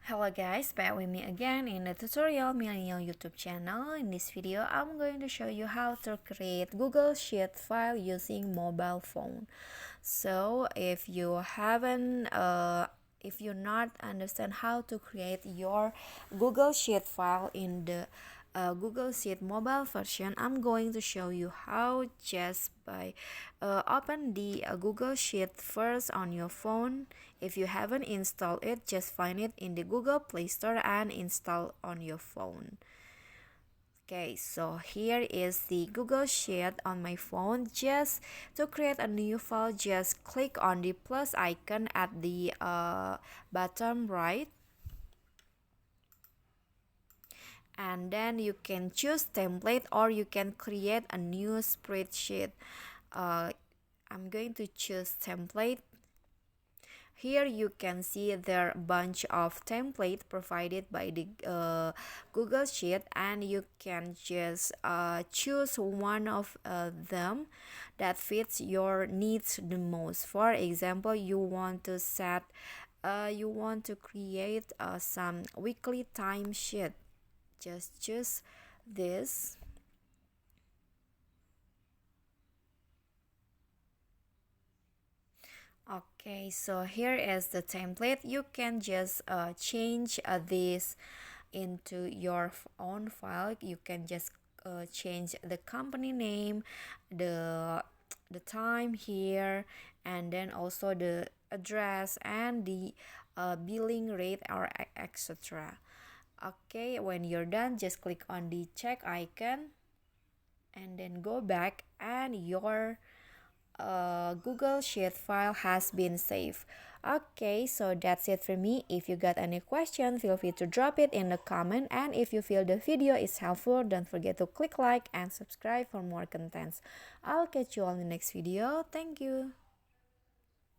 Hello guys, back with me again in the tutorial Millennial YouTube channel. In this video, I'm going to show you how to create Google Sheet file using mobile phone. So if you not understand how to create your Google Sheet file in the Google Sheet mobile version, I'm going to show you how just by open the Google Sheet first on your phone. If you haven't installed it, just find it in the Google Play Store and install on your phone. Okay, so here is the Google Sheet on my phone. Just to create a new file, just click on the plus icon at the bottom right, and then you can choose template or you can create a new spreadsheet. I'm going to choose template. Here you can see there are a bunch of templates provided by the Google Sheet, and you can just choose one of them that fits your needs the most. For example, you want to create some weekly time sheet. Just choose this. Okay, so here is the template. You can just change this into your own file. You can just change the company name, the time here, and then also the address and the billing rate or etc. Okay, when you're done, just click on the check icon and then go back, and your Google Sheet file has been saved. Okay, so that's it for me. If you got any question, feel free to drop it in the comment, and if you feel the video is helpful, don't forget to click like and subscribe for more contents. I'll catch you all in the next video. Thank you.